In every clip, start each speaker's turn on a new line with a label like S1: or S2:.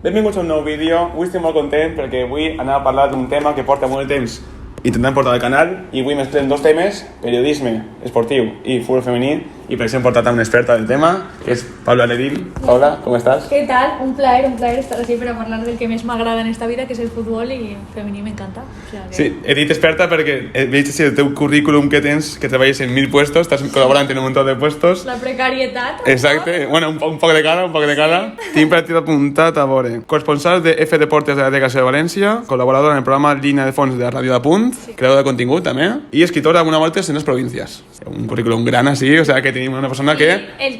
S1: Benvinguts a un nou vídeo. Avui estic molt content perquè avui anem a parlar d'un tema que porta molt de temps intentant portar al canal i avui mesclem dos temes, periodisme esportiu i futbol femení, i per això hem portat a una experta del tema, que és Paula Ledil. Paula, com estàs?
S2: ¿Qué tal? Un placer estar aquí para hablar del que més m'agrada en esta vida, que és el futbol, i femení m'encanta. O sea que...
S1: Sí, he dit experta perquè he vist el teu currículum que tens, que treballes en 1000 puestos, estàs col·laborant en un munt de puestos.
S2: La precarietat.
S1: Exacte, bueno, un poc de cada, un poc de cada. Tinc per aquí apuntat a veure. Corresponsal de F Deportes de la Delegació de València, col·laborador en el programa Línia de Fons de Ràdio de Punt, sí, creador de contingut també, i escritora alguna volta en les províncies. Un currículum gran així, o sea que tenim una persona que...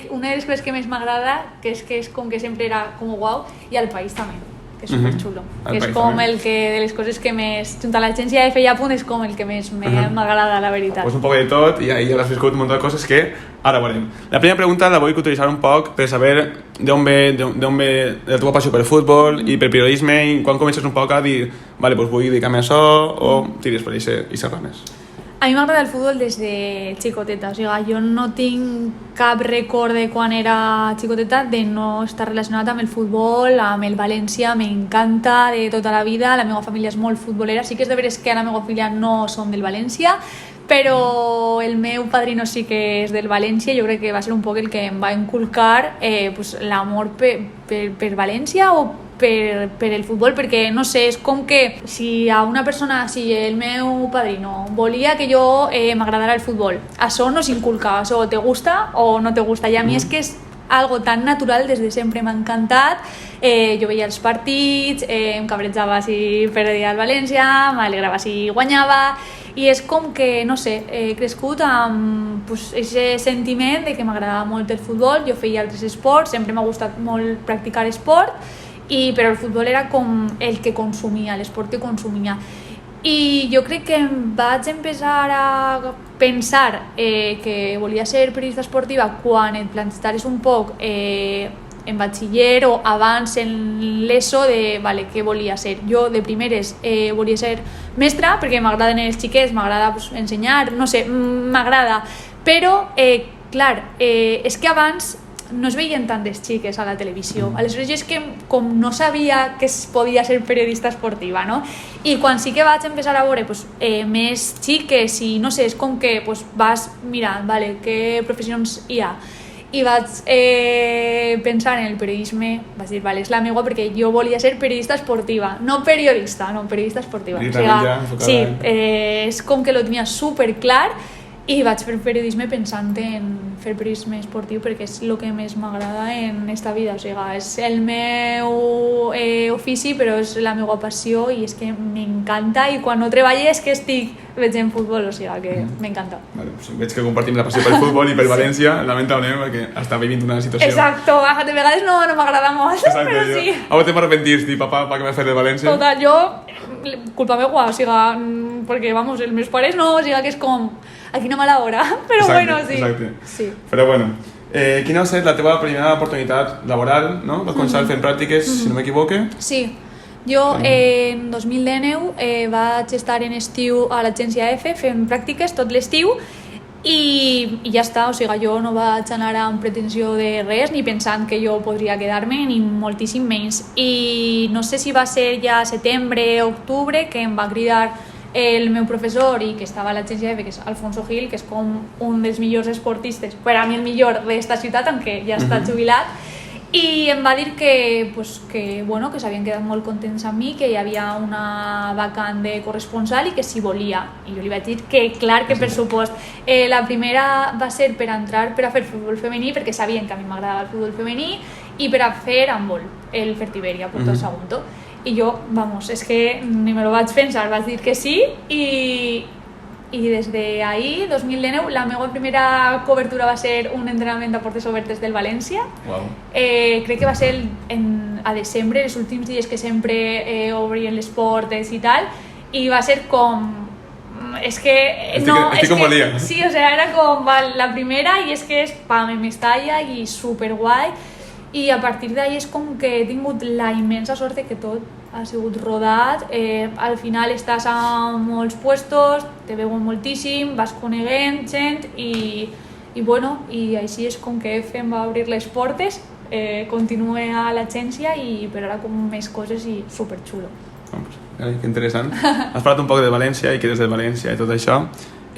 S2: Una de les coses que més m'agrada, que és com que sempre era com guau, i al país també, que és superxulo. Que és com també. El que de les coses que més... Junt a l'agència de Feia Punt és com el que més m'agrada, la veritat.
S1: Pues un poc de tot, i ahí ja has viscut un munt de coses que ara veurem. La primera pregunta la vull utilitzar un poc per saber d'on ve la teva passió per el futbol i per periodisme, i quan comences un poc a dir, vale, pues vull dedicar-me a això, o tires per aquestes rames.
S2: A mi m'agrada el futbol des de xicoteta, o sigui, jo no tinc cap record de quan era xicoteta de no estar relacionat amb el futbol, amb el València, m'encanta de tota la vida, la meva família és molt futbolera, sí que és de veres que a la meva família no són del València, però el meu padrino sí que és del València, jo crec que va ser un poc el que em va inculcar pues, l'amor per València o per el futbol, perquè no sé, és com que si a una persona, si el meu padrino volia que jo m'agradara el futbol, això no s'inculca, això te gusta o no te gusta, i a mi és que és algo tan natural, des de sempre m'ha encantat. Jo veia els partits, em cabrejava si perdia el València, m'alegrava si guanyava, i és com que, no sé, he crescut amb aquest sentiment de que m'agradava molt el futbol. Jo feia altres esports, sempre m'ha gustat molt practicar esport, però el futbol era com el que consumia, l'esport que consumia. I jo crec que em vaig empezar a pensar que volia ser periodista esportiva quan et plantejaves un poc en batxiller o abans en l'ESO de què volia ser. Jo de primeres volia ser mestra perquè m'agraden els xiquets, m'agrada ensenyar, no sé, m'agrada, però clar, és que abans no es veien tantes xiques a la televisió, aleshores jo és que com no sabia que es podia ser periodista esportiva, no? I quan sí que vaig empezar a veure més xiques i no sé, és com que vas mirant, què professions hi ha, i vaig pensar en el periodisme, vaig dir, és la meva, perquè jo volia ser periodista esportiva, no periodista esportiva. O sigui, sí, és com que lo tenia super clar, i vaig fer periodisme pensant en fer periodisme esportiu perquè és el que més m'agrada en esta vida, o sigui, és el meu ofici, però és la meva passió i és que m'encanta, i quan no treballo és que estic veient futbol, o sigui que m'encanta.
S1: Vale, pues veig que compartim la passió pel futbol i per València, lamentablement, perquè està vivint una situació...
S2: Exacto, de vegades no m'agrada molt,
S1: exacte,
S2: però sí.
S1: A vegades m'arrepentís, dir, papà, què m'ha fet de València?
S2: Total, jo, culpa meva, o sigui, perquè, vamos, els meus pares no, o sigui que és com... Aquí no mala hora, però exacte, bueno, sí.
S1: Exacte.
S2: Sí.
S1: Però bueno, quina va ser la teva primera oportunitat laboral, no? Vas començar fent pràctiques, si no m'equivoque?
S2: Sí, jo en 2019 vaig estar en estiu a l'agència F fent pràctiques tot l'estiu i ja està, o sigui, jo no vaig anar amb pretensió de res ni pensant que jo podria quedar-me, ni moltíssim menys. I no sé si va ser ja setembre o octubre que em va cridar el meu professor i que estava a l'agència F, que és Alfonso Gil, que és com un dels millors esportistes, per a mi el millor d'esta ciutat, aunque ja està jubilat, i em va dir que s'havien quedat molt contents amb mi, que hi havia una vacant de corresponsal i que si volia. I jo li vaig dir que clar, que per supost. La primera va ser per entrar per a fer futbol femení, perquè sabien que a mi m'agradava el futbol femení, i per a fer handbol, el Fertiberia, Puerto Sagunto. I jo, vamos, és que ni me lo vaig pensar, vaig dir que sí, i des d'ahir, 2019, la meva primera cobertura va ser un entrenament a portes obertes del València.
S1: Wow.
S2: Crec que va ser a desembre, els últims dies que sempre obrien les portes i tal, i va ser com... És que...
S1: Estic com volia.
S2: Sí, o sigui, era com la primera, i és que és en Mestalla i superguai. I a partir d'ahir és com que he tingut la immensa sort que tot ha sigut rodat, al final estàs a molts puestos, te veuen moltíssim, vas coneguent gent i així és com que F em va obrir les portes continue a l'agència i per ara com més coses i superxulo.
S1: Que interessant. Has parlat un poc de València i que eres de València i tot això.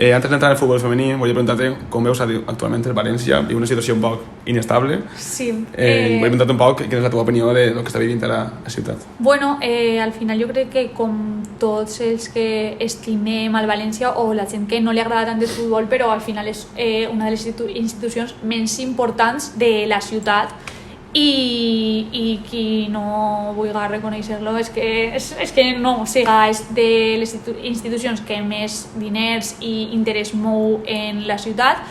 S1: Antes d'entrar en el futbol femení, volia preguntar-te com veus actualment el València. Viu una situació un poc inestable.
S2: Sí.
S1: Volia preguntar-te un poc quina és la teva opinió de lo que està vivint ara la ciutat.
S2: Bueno, al final jo crec que com tots els que estimem al València o la gent que no li agrada tant el futbol, però al final és una de les institucions més importants de la ciutat i qui no vulgui reconèixer-lo és que no, o sigui, és de les institucions que més diners i interès mou en la ciutat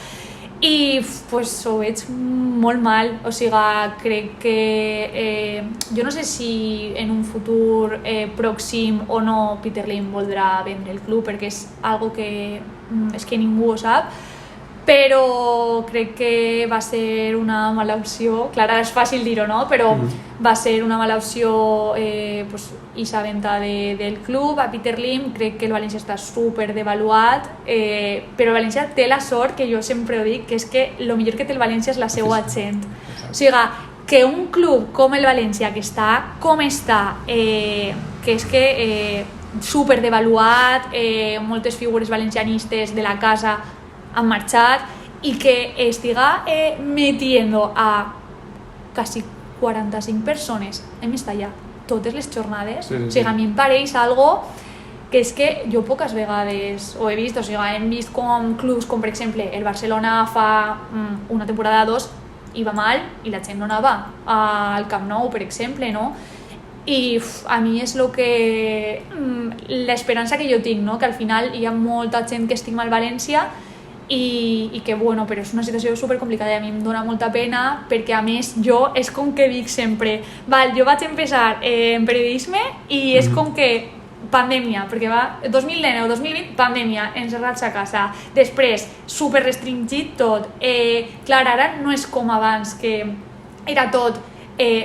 S2: i pues, ho veig molt mal, o sigui, crec que jo no sé si en un futur pròxim o no Peter Lim voldrà vendre el club perquè és algo que és que ningú ho sap, però crec que va ser una mala opció. Clar, és fàcil dir-ho, no? Però va ser una mala opció pues, aquesta venda del club a Peter Lim. Crec que el València està super devaluat, però el València té la sort, que jo sempre ho dic, que és que el millor que té el València és la seva gent. O sigui, que un club com el València, que està com està, que és que super devaluat, moltes figures valencianistes de la casa han marxat i que estiga metiendo a quasi 45 persones en Mestalla totes les jornades, sí. O sigui, a mi em pareix algo que és que jo poques vegades ho he vist, o sigui, hem vist com clubs com per exemple el Barcelona fa una temporada o dos i va mal i la gent no anava al Camp Nou, per exemple, no? I a mi és el que l'esperança que jo tinc, no? Que al final hi ha molta gent que estima el València i que, bueno, però és una situació supercomplicada i a mi em dona molta pena perquè, a més, jo és com que dic sempre jo vaig empezar en periodisme i és com que pandèmia, perquè va 2019 o 2020, pandèmia, encerrats a casa, després super restringit tot, clar, ara no és com abans que era tot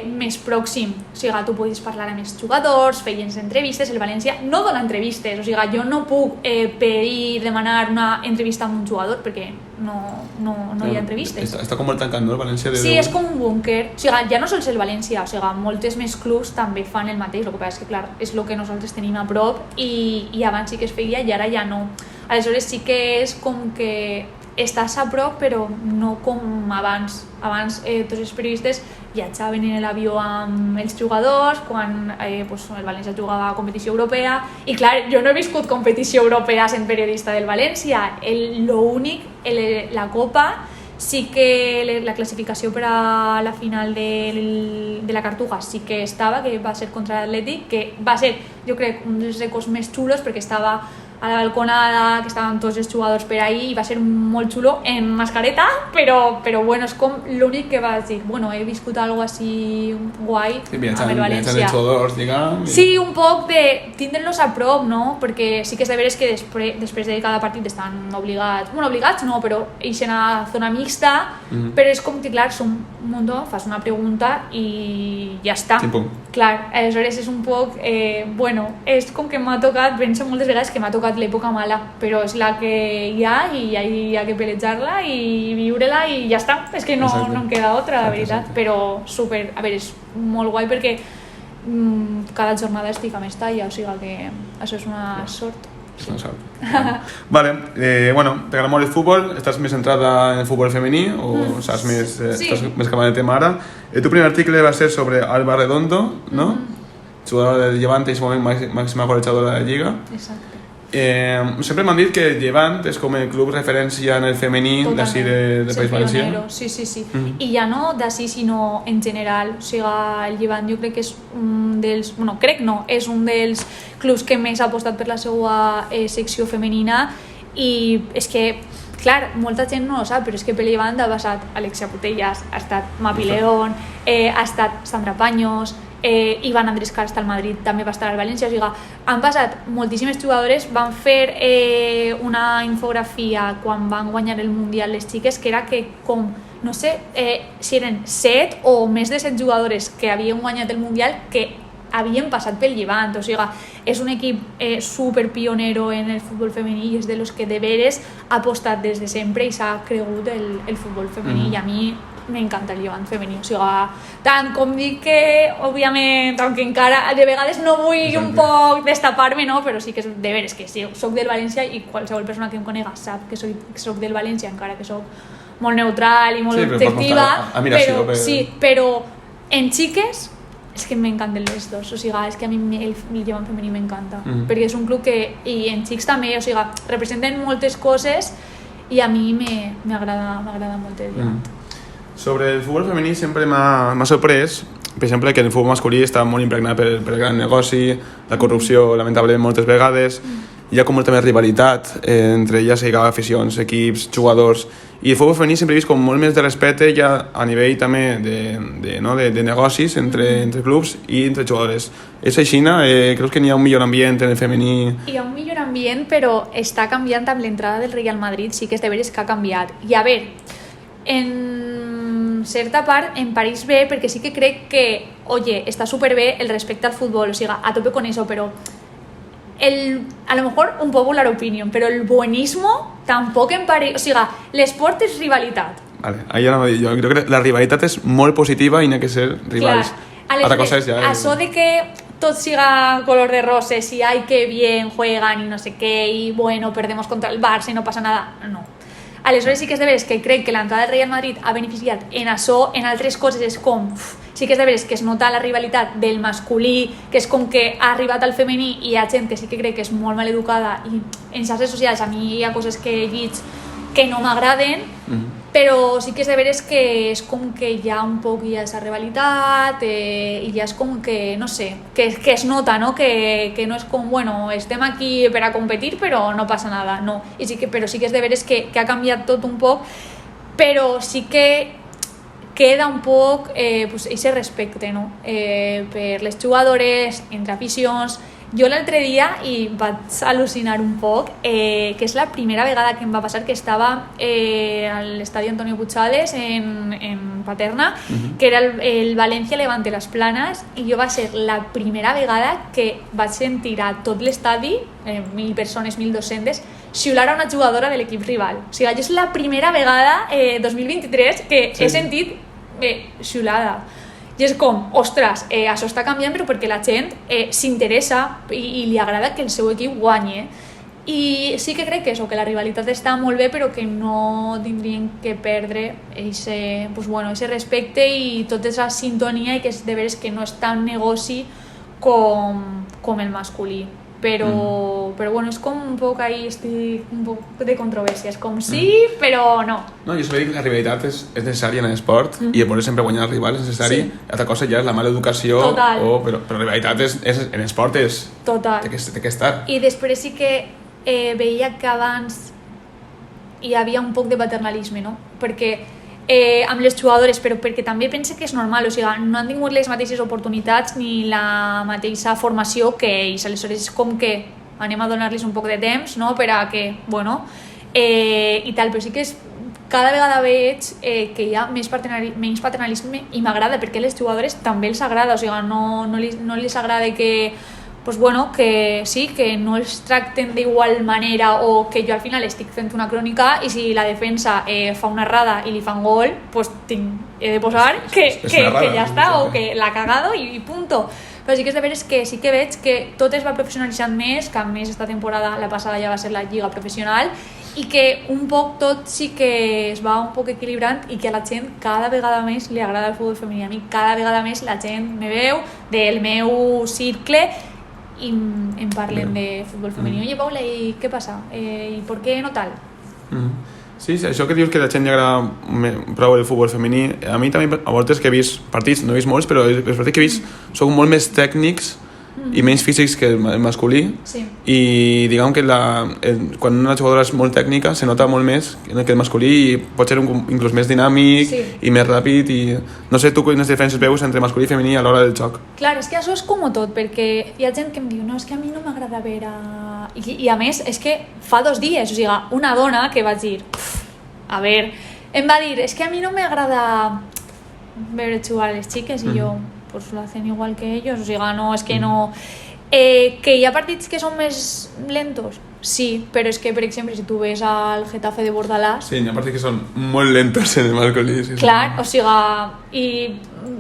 S2: més pròxim, o sigui, tu podies parlar amb els jugadors, feies entrevistes, el València no dona entrevistes, o sigui, jo no puc pedir, demanar una entrevista amb un jugador perquè no hi ha entrevistes.
S1: Està com molt tancat, no, el València?
S2: Sí, és com un búnquer, o sigui, ja no sols el València, o sigui, moltes més clubs també fan el mateix, el que passa és que, clar, és el que nosaltres tenim a prop i abans sí que es feia i ara ja no. Aleshores sí que és com que estàs a prop però no com abans. Abans tots els periodistes viatjaven en l'avió amb els jugadors quan pues, el València jugava a competició europea i clar, jo no he viscut competició europea sent periodista del València, l'únic, la Copa sí que la classificació per a la final de la Cartuja sí que estava, que va ser contra l'Atlètic, que va ser, jo crec, un dels records més xulos perquè estava a la balconada, que estaven tots els jugadors per ahí i va ser molt xulo en mascareta, però bueno, és com l'únic que vas dir, bueno, he viscut algo així guai amb el València.
S1: Jugadors, diguem.
S2: Sí, un poc de tindre-los a prop, no? Perquè sí que és de veres que després de cada partit estan obligats, bueno, obligats no, però eixen a zona mixta, però és com que, clar, són un mundo, fas una pregunta i ja està.
S1: Sí,
S2: clar, aleshores és un poc, bueno, és com que m'ha tocat, penso moltes vegades que m'ha tocat l'època mala, però és la que hi ha i hi ha que pelejar-la i viure-la i ja està, és que no em queda altra, la veritat, però super, a veure, és molt guai perquè cada jornada estic a Mestalla, o sigui que això és una sort.
S1: És una sort. Vale, bueno, t'agrada molt el futbol, estàs més centrada en el futbol femení o saps més, estàs més cap al tema ara. El teu primer article va ser sobre Alba Redondo, no? Jugadora del Levante i en aquest moment màxima golejadora de la Lliga.
S2: Exacte.
S1: Sempre m'han dit que el Llevant és com el club referència en el femení d'ací del País Valencià.
S2: Sí. I ja no d'ací, sinó en general. O sigui, el Llevant jo crec que és un dels... Bueno, crec no, és un dels clubs que més ha apostat per la seva secció femenina i és que, clar, molta gent no ho sap, però és que per Llevant ha passat Alexia Putellas, ha estat Mapi León, ha estat Sandra Paños, Iván Andrés Carsta al Madrid també va estar al València, o sigui, han passat moltíssimes jugadores, van fer una infografia quan van guanyar el Mundial les xiques, que era que com, no sé, si eren 7 o més de 7 jugadores que havien guanyat el Mundial que havien passat pel Llevant, o sigui, és un equip super pionero en el futbol femení i és de los que de veres ha apostat des de sempre i s'ha cregut el futbol femení i a mi m'encanta el Llevant femení, o sigui, tant com dic que, òbviament, aunque encara de vegades no vull un poc destapar-me, no? Però sí que és de veres que sí, soc del València i qualsevol persona que em conega sap que soc del València, encara que soc molt neutral i molt objectiva, però en xiques és que m'encanten les dos, o sigui, és que a mi el Llevant femení m'encanta, perquè és un club que, i en xics també, o sigui, representen moltes coses i a mi m'agrada molt el Llevant.
S1: Sobre el futbol femení sempre m'ha sorprès, per exemple, que el futbol masculí està molt impregnat per el gran negoci, la corrupció, lamentablement, moltes vegades, hi ha com molta més rivalitat entre ja sigui aficions, equips, jugadors, i el futbol femení sempre he vist com molt més de respecte ja a nivell també de negocis entre clubs i entre jugadores. És així? Creus que n'hi ha un millor ambient en el femení?
S2: Hi ha un millor ambient, però està canviant amb l'entrada del Real Madrid, sí que és de veres que ha canviat. I a veure, en certa part en París bé, perquè sí que crec que, oye, està superbé el respecte al futbol, o sigui, a tope con eso, però a lo mejor un popular opinion, però el buenismo tampoc em pare... O sigui, l'esport és rivalitat.
S1: Vale, ahí anava a dir jo. Crec que la rivalitat és molt positiva i n'hi ha que ser rivals. Altra cosa és ja...
S2: Això de que tot siga color de roses y ay, qué bien juegan y no sé qué, y bueno, perdemos contra el Barça y no pasa nada, no. Aleshores sí que és de veres que crec que l'entrada del Real Madrid ha beneficiat en això, en altres coses és com... Sí que és de veres que es nota la rivalitat del masculí, que és com que ha arribat al femení i hi ha gent que sí que crec que és molt mal educada i en xarxes socials a mi hi ha coses que lliig que no m'agraden, però sí que és de veres que és com que hi ha un poc aquesta rivalitat i ja és com que, no sé, que es nota, no? Que no és com, bueno, estem aquí per a competir però no passa nada, no. Però sí que és de veres que ha canviat tot un poc, però sí que queda un poc ese respecte, no? Per les jugadores, entre aficions. Jo l'altre dia, i vaig al·lucinar un poc, que és la primera vegada que em va passar que estava a l'estadi Antonio Puigades en Paterna, que era el València Levante Las Planes, i jo va ser la primera vegada que vaig sentir a tot l'estadi, 1.000 persones, 1.200, xiular a una jugadora de l'equip rival. O sigui, és la primera vegada 2023 que he sentit xiulada. I és com, ostres, això està canviant però perquè la gent s'interessa i li agrada que el seu equip guanyi. I sí que crec que això, que la rivalitat està molt bé però que no tindrien que perdre ese respecte i tota aquesta sintonia i que és de veres que no és tan negoci com el masculí. Però bueno, és com un poc ahí, estic un poc de controvèrsia, és com sí, però no.
S1: No, jo sabia que la rivalitat és necessària en l'esport i el poder sempre guanyar els rivals és necessari. Altra cosa ja és la mala educació, però la rivalitat en l'esport té que estar.
S2: I després sí que veia que abans hi havia un poc de paternalisme, no? Perquè amb les jugadores, però perquè també pense que és normal, o sigui, no han tingut les mateixes oportunitats ni la mateixa formació que ells, aleshores és com que anem a donar-los un poc de temps, no?, per a que, bueno, i tal, però sí que és, cada vegada veig que hi ha menys paternalisme i m'agrada, perquè a les jugadores també els agrada, o sigui, no les agrada que pues bueno, que sí, que no els tracten d'igual manera o que jo al final estic fent una crònica i si la defensa fa una errada i li fan gol, pues he de posar que ja està o que l'ha cagado i punto. Però sí que és de veres que sí que veig que tot es va professionalitzant més, que a més esta temporada, la passada ja va ser la lliga professional i que un poc tot sí que es va un poc equilibrant i que a la gent cada vegada més li agrada el futbol femení. A mi cada vegada més la gent me veu del meu cercle i em parlen de futbol femení. Oye, Paula, ¿y qué pasa? ¿Y por qué no tal?
S1: Sí, això que dius que a la gent li agrada prou el futbol femení, a mi també a voltes que he vist partits, no he vist molts, però els partits que he vist són molt més tècnics i menys físics que el masculí, i diguem que quan una jugadora és molt tècnica se nota molt més que el masculí i pot ser inclús més dinàmic i més ràpid i no sé tu quines diferències veus entre masculí i femení a l'hora del joc.
S2: Clar, és que això és com tot, perquè hi ha gent que em diu no, és que a mi no m'agrada veure... I a més, és que fa 2 dies, o sigui, una dona que vaig dir a veure, em va dir, és que a mi no m'agrada veure jugar a les xiques i jo pues lo hacen igual que ellos, o sigui, no, és que no... que hi ha partits que són més lentos, sí, però és que, per exemple, si tu ves al Getafe de Bordalàs...
S1: Sí, hi ha partits que són molt lentos en el masculí. Sí,
S2: clar, o sigui... I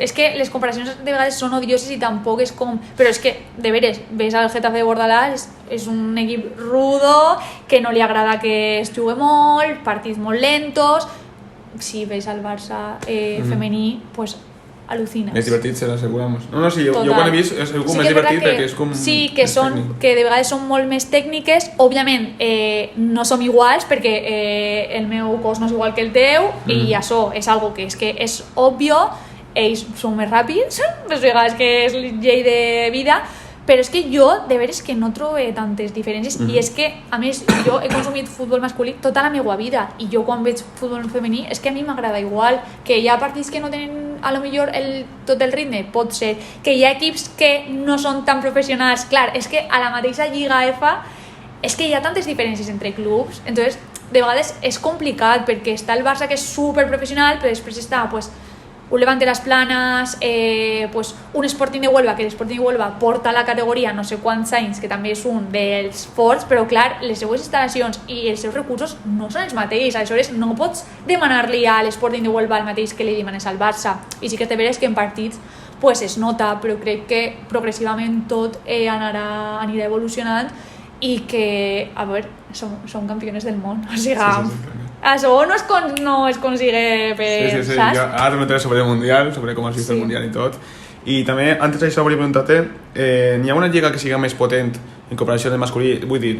S2: és que les comparacions de vegades són odioses i tampoc és com... Però és que, de veres, ves al Getafe de Bordalàs, és un equip rudo, que no li agrada que es jugui molt, partits molt lentos... Si ves al Barça femení, pues al·lucines.
S1: Més divertit serà, segurament. No, sí, jo quan he vist és com més divertit perquè és com...
S2: Sí, que de vegades són molt més tècniques. Òbviament, no som iguals perquè el meu cos no és igual que el teu i això és algo que és òbvio, ells són més ràpids, és que és llei de vida, però és que jo de veres que no trobo tantes diferències i és que a més jo he consumit futbol masculí tota la meva vida i jo quan veig futbol femení és que a mi m'agrada igual, que hi ha partits que no tenen a lo millor tot el ritme, pot ser, que hi ha equips que no són tan professionals, clar, és que a la mateixa Lliga EFA és que hi ha tantes diferències entre clubs, entonces de vegades és complicat perquè està el Barça que és super professional però després està pues un Levante Las Planas, pues un Sporting de Huelva, que l'Sporting de Huelva porta la categoria no sé quants anys, que també és un dels forts, però clar, les seues instal·lacions i els seus recursos no són els mateixos, aleshores no pots demanar-li a l'Sporting de Huelva el mateix que li demanes al Barça, i sí que te veres que en partits pues es nota, però crec que progressivament tot anirà evolucionant i que, a veure, som campiones del món, o sigui, això no es consigue per...
S1: Sí, ara comentaré sobre el Mundial, sobre com has vist el Mundial i tot. I també, antes d'això, volia preguntar-te, n'hi ha una lliga que siga més potent en comparació del masculí? Vull dir,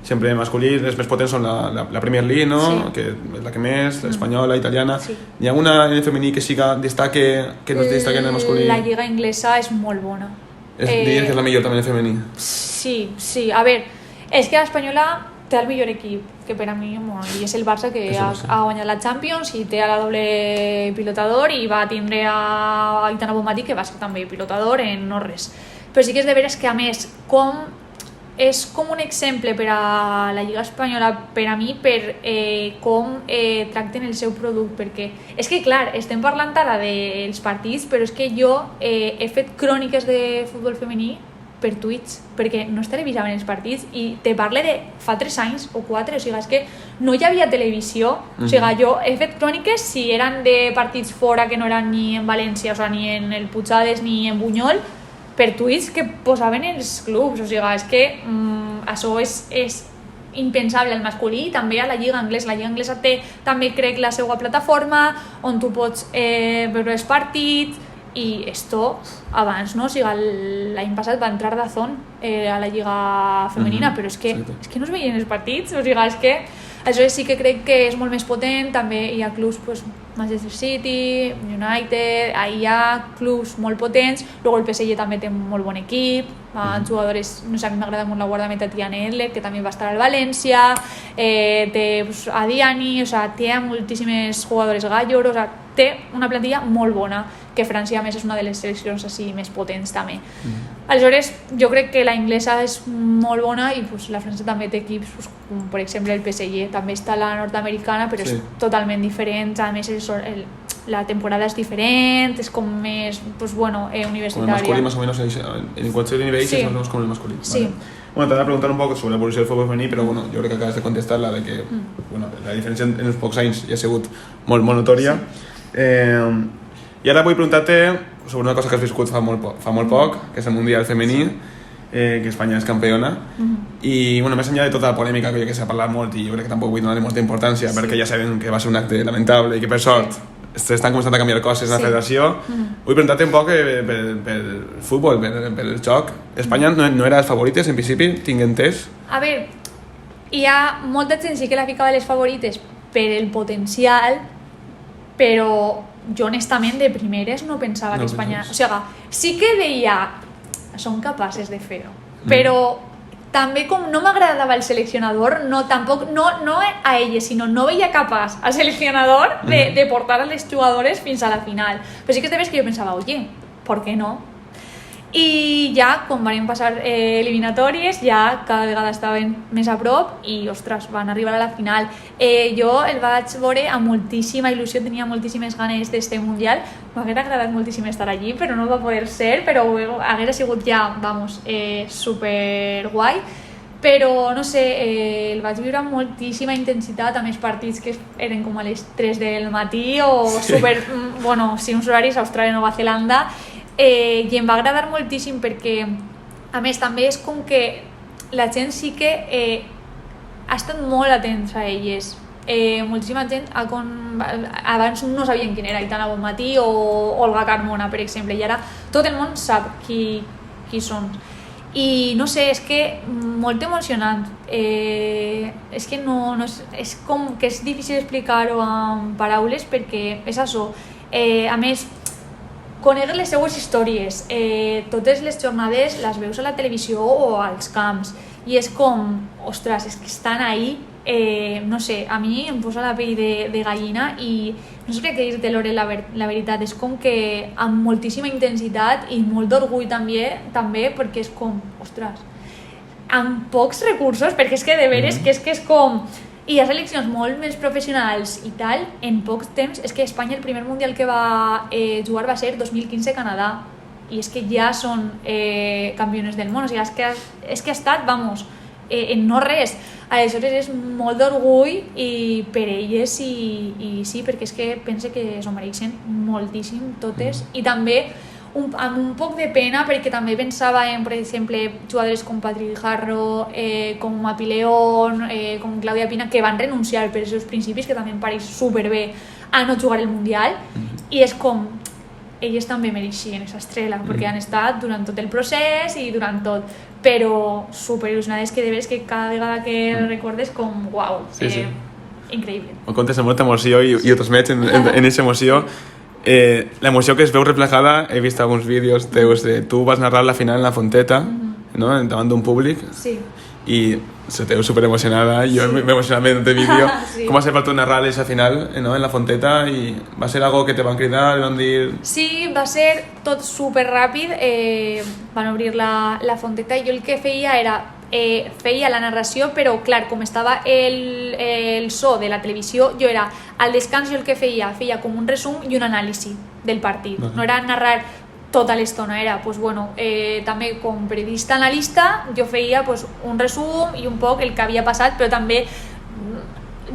S1: sempre el masculí, les més potents són la Premier League, no? Sí. Que és la que més, l'espanyola, italiana. Sí. N'hi ha una en el femení que destaque, que no es destaque en el masculí?
S2: La lliga inglesa és molt bona.
S1: Diries que és la millor també en el femení?
S2: Sí. A veure, és que l'espanyola té el millor equip, que per a mi i és el Barça que ha guanyat la Champions i té a la doble pilotador i va tindre a Aitana Bonmatí que va ser també pilotador en no res, però sí que és de veres que a més és com un exemple per a la Lliga Espanyola per a mi per com tracten el seu producte, perquè és que clar, estem parlant ara dels partits però és que jo he fet cròniques de futbol femení per Twitch, perquè no es televisaven els partits i te parle de fa 3 anys o 4, o sigui, és que no hi havia televisió, o sigui, jo he fet cròniques si eren de partits fora que no eren ni en València, o sigui, ni en el Puigdàlber ni en Bunyol, per Twitch que posaven els clubs, o sigui, és que això és impensable al masculí i també a la Lliga Anglesa. La Lliga Anglesa té també crec la seva plataforma on tu pots veure els partits i esto abans, no? O sigui, l'any passat va entrar DAZN a la lliga femenina, però és que no es veien els partits, o sigui, és que això sí que crec que és molt més potent, també hi ha clubs, pues, Manchester City, United, hi ha clubs molt potents, luego el PSG també té un molt bon equip, jugadores, no sé, a mi m'agrada molt la guardameta Tiane Edler, que també va estar al València, té pues, a Diani, o sigui, té moltíssimes jugadores gallos, o sigui, té una plantilla molt bona, que França a més és una de les seleccions així més potents també. Aleshores, jo crec que la inglesa és molt bona i pues, la França també té equips, pues, com per exemple el PSG, també està la nord-americana, però és totalment diferent, a més la temporada és diferent, és com més, pues, bueno, universitària.
S1: Com el masculí, más o menos, en qüestió de nivell, és més com el masculí.
S2: Sí.
S1: Vale. Bueno, t'he de preguntar un poc sobre l'evolució del futbol femení, però bueno, jo crec que acabes de contestar la de que bueno, la diferència en els pocs anys ja ha sigut molt notòria. I ara vull preguntar-te sobre una cosa que has viscut fa molt poc, que és el Mundial femení, que Espanya és campiona, i bueno, més enllà de tota la polèmica que s'ha parlat molt i jo crec que tampoc vull donar-li molta importància perquè ja sabem que va ser un acte lamentable i que per sort s'estan començant a canviar coses en la federació. Vull preguntar-te un poc pel futbol, pel joc. Espanya no era les favorites en principi, tinc entès?
S2: A veure, hi ha molta gent sí que la ficava les favorites per el potencial, però jo honestament de primeres no pensava que Espanya... O sigui, sí que deia són capaces de fer-ho, però també com no m'agradava el seleccionador, no a elles, sinó no veia capaç al seleccionador de portar a les jugadores fins a la final. Però sí que és de veres que jo pensava, oye, ¿por qué no? I ja, quan van passar eliminatòries, ja cada vegada estaven més a prop i, ostres, van arribar a la final. Jo el vaig veure amb moltíssima il·lusió, tenia moltíssimes ganes d'este Mundial. M'hagués agradat moltíssim estar allí, però no va poder ser, però hagués sigut ja, vamos, super guai. però no sé, el vaig viure amb moltíssima intensitat, a més partits que eren com a les 3 del matí o super, bueno, sí, uns horaris a Austràlia, Nova Zelanda, i em va agradar moltíssim perquè a més també és com que la gent sí que ha estat molt atents a elles. Moltíssima gent abans no sabien quin era Aitana Bonmatí o Olga Carmona, per exemple, i ara tot el món sap qui són. I no sé, és que molt emocionant. És que no és com que és difícil explicar-ho amb paraules perquè és això. A més, conèixer les seues històries, totes les jornades les veus a la televisió o als camps i és com, ostres, és que estan ahí, no sé, a mi em posa la pell de gallina i no sabria què dir-te, Lore, la veritat, és com que amb moltíssima intensitat i molt d'orgull també perquè és com, ostres, amb pocs recursos, perquè és que de veres que és com... I hi ha seleccions molt més professionals i tal, en pocs temps, és que Espanya el primer mundial que va jugar va ser 2015 Canadà, i és que ja són campiones del món, o sigui, és que ha estat, vamos, en no res. Aleshores és molt d'orgull i per elles i sí, perquè és que pense que s'ho mereixen moltíssim totes, i també amb un poc de pena perquè també pensava en, per exemple, jugadores com Patrick Jarro, com Mapi León, com Claudia Pina, que van renunciar per els seus principis, que també em pareix superbé a no jugar el Mundial, i és com elles també mereixien aquesta estrella perquè han estat durant tot el procés i durant tot, però superil·lusionades, que de veres que cada vegada que recordes com uau, sí. Increïble. Ho
S1: contes amb molta emoció i ho transmets en aquesta emoció. L'emoció que es veu reflejada, he vist alguns vídeos teus, tu vas narrar la final en la Fonteta, no? Davant d'un públic,
S2: sí.
S1: I se te veu superemocionada, jo m'he emocionat veient el vídeo. Sí. Com va ser per tu narrar aquesta final, no? En la Fonteta, i va ser algo que te van cridar, van dir...
S2: Sí, va ser tot superràpid, van obrir la Fonteta i jo el que feia era feia la narració, però clar, com estava el so de la televisió, jo era al descans, jo el que feia com un resum i un anàlisi del partit, no era narrar tota l'estona, era pues, bueno, també com periodista analista jo feia pues, un resum i un poc el que havia passat, però també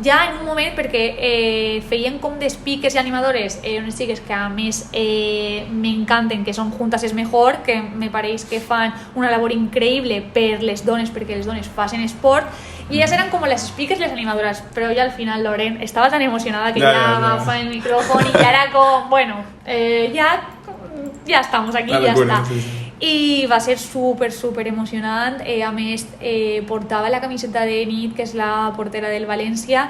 S2: ja en un moment, perquè feien com de speakers i animadores, unes xiques que a més m'encanten, que són Juntas es Mejor, que me pareix que fan una labor increïble per les dones, perquè les dones facin esport, i elles eren com les speakers i les animadores, però ja al final Loren estava tan emocionada que ja agafa el micrófono i ja era com, bueno, ja estamos aquí, ja està. I va ser super emocionant, a més portava la camiseta de Nit, que és la portera del València,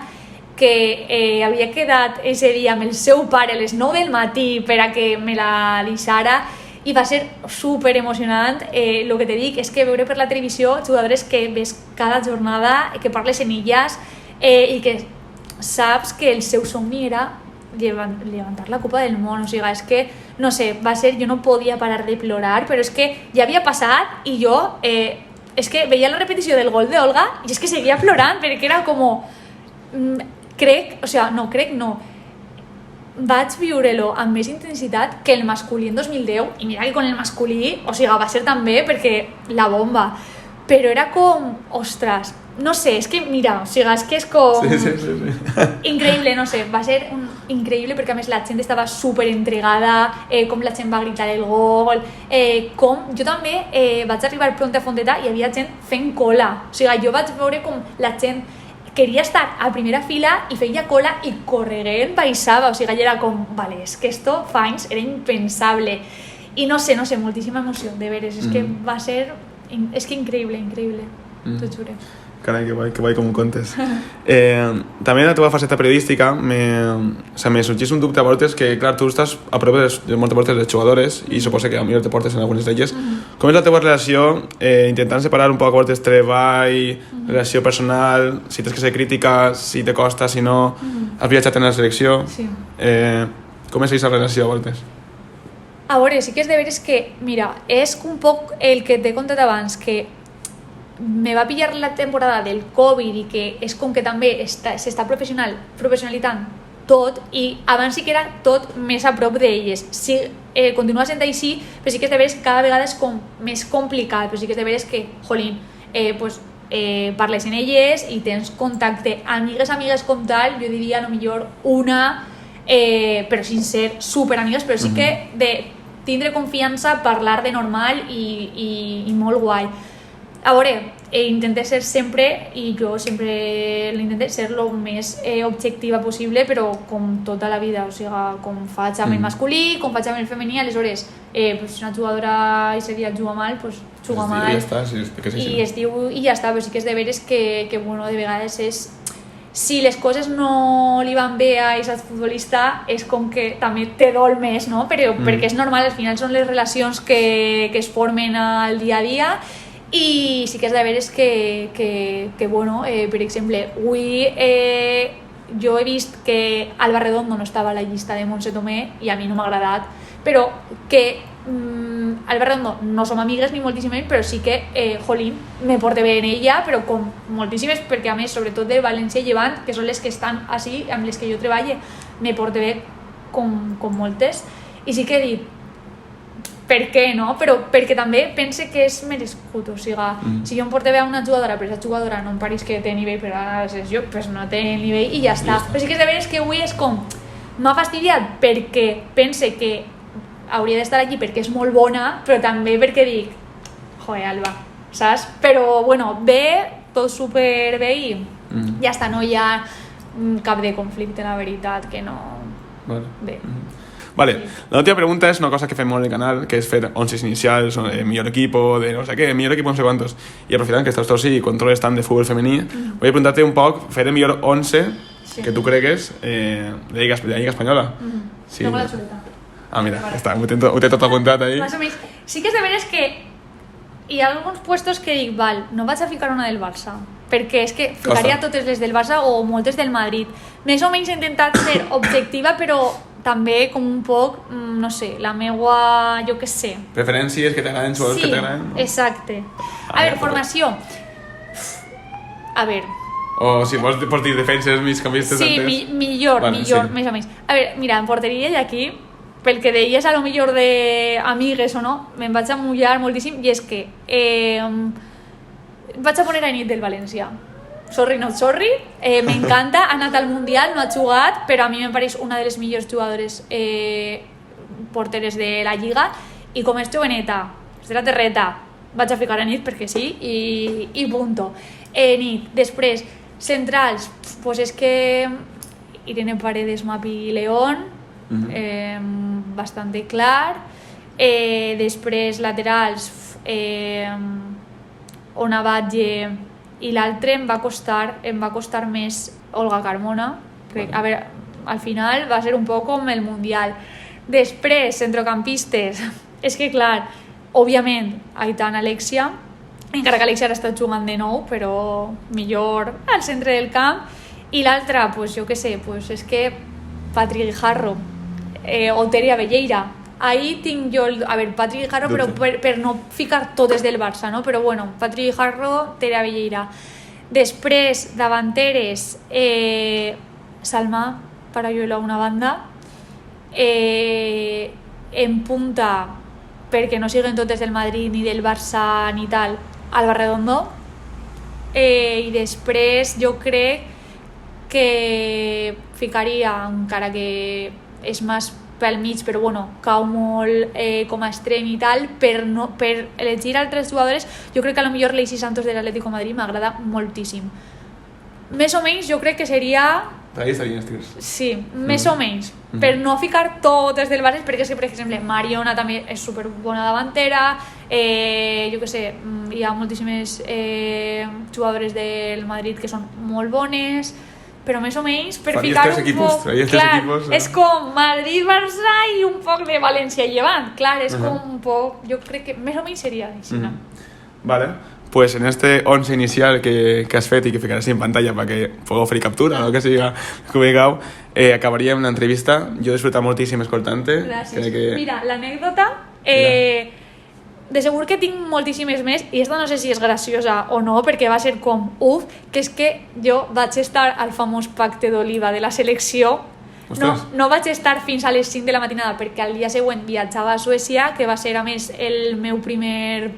S2: que havia quedat ese dia amb el seu pare a les 9 del matí per a que me la deixara, i va ser super emocionant. El que te dic és que veure per la televisió jugadores que ves cada jornada, que parles en elles i que saps que el seu somni era levantar la Copa del Món, o sigui, és que no sé, va ser, jo no podia parar de plorar, però és que ja havia passat i jo és que veia la repetició del gol d'Olga i és que seguia plorant perquè era com vaig viure-lo amb més intensitat que el masculí en 2010, i mira que con el masculí, o sigui, va ser també perquè la bomba, però era com, ostres, no sé, és que mira, o sigui, és que és com...
S1: Sí.
S2: Increïble, no sé, va ser increïble perquè a més la gent estava super entregada, com la gent va gritar el gol, com jo també vaig arribar pront a Fonteta i hi havia gent fent cola, o sigui, jo vaig veure com la gent queria estar a primera fila i feia cola i correguent baixava, o sigui, era com, vale, és que esto fa anys era impensable, i no sé, moltíssima emoció, de veres, és que va ser, és que increïble, t'ho juro.
S1: Carai, que guai com ho contes. També en la teva faceta periodística me sorgeix un dubte a voltes que, clar, tu estàs a prop de moltes voltes de jugadores i suposo que potser te portes en algunes d'elles. Com és la teva relació, intentant separar un poc a voltes treball, relació personal, si tens que ser crítica, si te costa, si no, has viatjat en la selecció.
S2: Sí.
S1: Com és aquesta relació a voltes?
S2: A veure, sí que és de veres que, mira, és un poc el que t'he contat abans, que me va pillar la temporada del Covid i que és com que també s'està professionalitzant tot, i abans sí que era tot més a prop d'elles. Sí, continua sent així, però sí que és de veres que cada vegada és com més complicat, però sí que és de veres que, jolín, pues, parles en elles i tens contacte. Amigues com tal, jo diria a lo millor una, però sin ser super amigues, però sí que de tindre confiança, parlar de normal i molt guai. A veure, intenté ser sempre, i jo sempre l'intenté ser el més objectiva possible, però com tota la vida, o sigui, com faig amb el masculí, com faig amb el femení, aleshores, si una jugadora i dia juga mal, pues juga mal,
S1: i ja està, sí,
S2: i es diu i ja està, però sí que és de veres que bueno, de vegades és... Si les coses no li van bé a aquest futbolista, és com que també te dol més, no? Però, perquè és normal, al final són les relacions que es formen al dia a dia, i sí que és de veres que bueno, per exemple, avui jo he vist que Alba Redondo no estava a la llista de Montse Tomé i a mi no m'ha agradat, però que Alba Redondo no som amigues ni moltíssimes, però sí que jolín, me porte bé en ella, però com moltíssimes, perquè a més, sobretot de València i Llevant, que són les que estan així, amb les que jo treballe, me porte bé com moltes, i sí que he dit per què, no? Però perquè també pense que és merescut, o sigui, si jo em porte bé a una jugadora, però aquesta jugadora no em pareix que té nivell, però ara és jo, pues no té nivell i ja està. Però sí que és de veres que avui és com, m'ha fastidiat perquè pense que hauria d'estar aquí perquè és molt bona, però també perquè dic, joder, Alba, saps? Però, bueno, bé, tot super bé i ja està, no hi ha cap de conflicte, la veritat, que no...
S1: Vale.
S2: Bé.
S1: Vale, la última pregunta es una cosa que fem molt en el canal, que és fer 11 inicials, millor equipo, de no sé què, millor equipo no sé quantos. I aprofitant que estàs tots i controles tant de futbol femení, voy a preguntarte un poc, fer el millor 11 que tu cregues de la Lliga Espanyola. Sí.
S2: Tengo la xuleta.
S1: Ah, mira, està, ho té tot apuntat ahí.
S2: Más o menys. Sí que és de veres que hi ha alguns puestos que dic, val, no vaig a ficar una del Barça, perquè és que ficaria totes les del Barça o moltes del Madrid. Més o menys he intentat ser objectiva, però també com un poc, no sé, la meua, jo què sé.
S1: Preferències que t'agraden, jugadors que t'agraden.
S2: Sí, exacte. A veure, formació. A veure.
S1: O si vols dir defenses, migcampistes...
S2: Sí, millor, més o menys. A veure, mira, en porteria i aquí, pel que deies a lo millor d'amigues o no, me'n vaig a mullar moltíssim, i és que vaig a poner a Nit del València. Sorry, not sorry, m'encanta, ha anat al Mundial, no ha jugat, però a mi em pareix una de les millors jugadores porteres de la Lliga, i com és joveneta, és de la terreta, vaig a ficar a Nit perquè sí, i punto. Nit, després, centrals, pues és que Irene Paredes, Mapi León, bastante clar. Després, laterals, Ona Batlle, i l'altre em va costar més Olga Carmona, que a veure, al final va ser un poc com el Mundial. Després, centrocampistes, és que clar, òbviament Aitana Alexia, encara que Alexia ara està jugant de nou, però millor al centre del camp, i l'altra, pues, jo què sé, pues, és que Patri Guijarro o Tere Abelleira. Ahí tinc jo, a veure, Patri Guijarro, però per no ficar totes del Barça, no? Però bueno, Patri Guijarro, Tere Abelleira. Després, davanteres, Salma Parayuelo a una banda, en punta, perquè no siguen totes del Madrid ni del Barça ni tal, Alba Redondo, i després jo crec que ficaria, encara que és més pel mig, però bueno, cau molt com a extrem i tal, per elegir altres jugadores. Jo crec que a lo millor l'Eixi Santos de l'Atlético de Madrid m'agrada moltíssim. Més o menys jo crec que seria...
S1: Ahí està bien, estigues.
S2: Sí, més o menys, per no ficar totes del Barça, perquè és que, per exemple, Mariona també és superbona davantera, jo què sé, hi ha moltíssimes jugadores del Madrid que són molt bones, però més o menys per ficar un poc... Clar, és com Madrid-Barça i un poc de València i Llevant. Clar, és com un poc... Jo crec que més o menys seria així.
S1: Vale, pues en este 11 inicial que has fet i que ficaràs en pantalla perquè pugueu fer captura o que siga publicau, acabaríem l'entrevista. Jo he disfrutat moltíssim escoltant-te.
S2: Gràcies. Mira, l'anècdota... De segur que tinc moltíssimes més, i esta no sé si és graciosa o no, perquè va ser com que és que jo vaig estar al famós pacte d'Oliva de la selecció No vaig estar fins a les 5 de la matinada perquè al dia següent viatjava a Suècia, que va ser a més el meu primer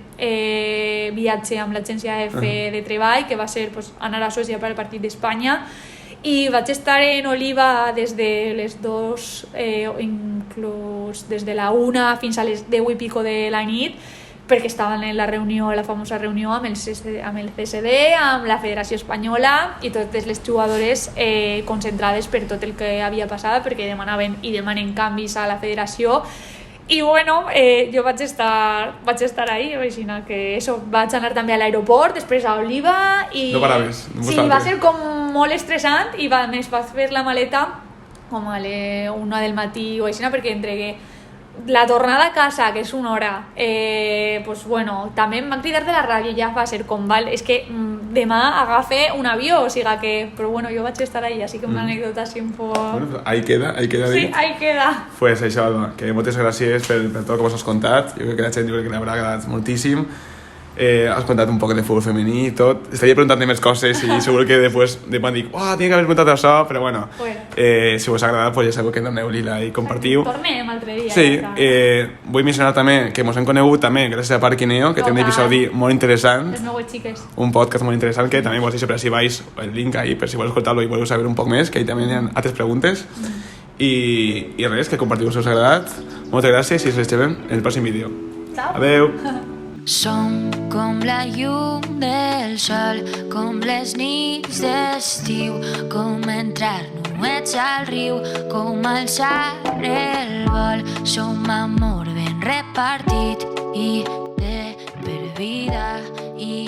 S2: viatge amb l'agència F de treball, que va ser pues, anar a Suècia per al partit d'Espanya, i vaig estar en Oliva des de les 2, inclús des de la 1 fins a les 10 i pico de la nit, perquè estaven en la reunió, la famosa reunió amb el CSD, amb la Federació Espanyola i totes les jugadores concentrades per tot el que havia passat, perquè demanaven i demanen canvis a la federació. I bueno, jo vaig estar ahí, així que eso, vaig anar també a l'aeroport, després a Oliva i...
S1: No paraves?
S2: Sí, va ser com molt estressant i a més vaig fer la maleta com a les 1 del matí o així, perquè entregué la tornada a casa, que és 1 hora, pues bueno, també em van cridar de la ràdio, ja va ser com, val, és que demà agafe un avió, o sigui que, però bueno, jo vaig estar ahí, així que una anècdota així un poc...
S1: Bueno, ahí queda dit.
S2: Sí, ahí queda.
S1: Pues això, que moltes gràcies per tot el que vos has contat, jo crec que la gent que l'haurà agradat moltíssim. Has contat un poc de futbol femení i tot. Estaria preguntant més coses i segur que després demà dic, tinc que haver preguntat això, però bueno, si us ha agradat, pues ja sabeu que doneu-li like i compartiu.
S2: Tornem altre dia.
S1: Sí, vull mencionar també que mos hem conegut també gràcies a Parquineo, que té un episodi molt interessant.
S2: Les meues xiques.
S1: Un podcast molt interessant que també vos deixo per si vais el link ahí, per si voleu escoltar-lo i voleu saber un poc més, que ahí també hi ha altres preguntes. I res, que compartiu si us ha agradat. Moltes gràcies i ens veiem en el pròxim vídeo.
S2: Ciao.
S1: Adeu.
S3: Som com la llum del sol, com les nits d'estiu, com entrar nuets al riu, com alçar el vol. Som amor ben repartit i de per vida i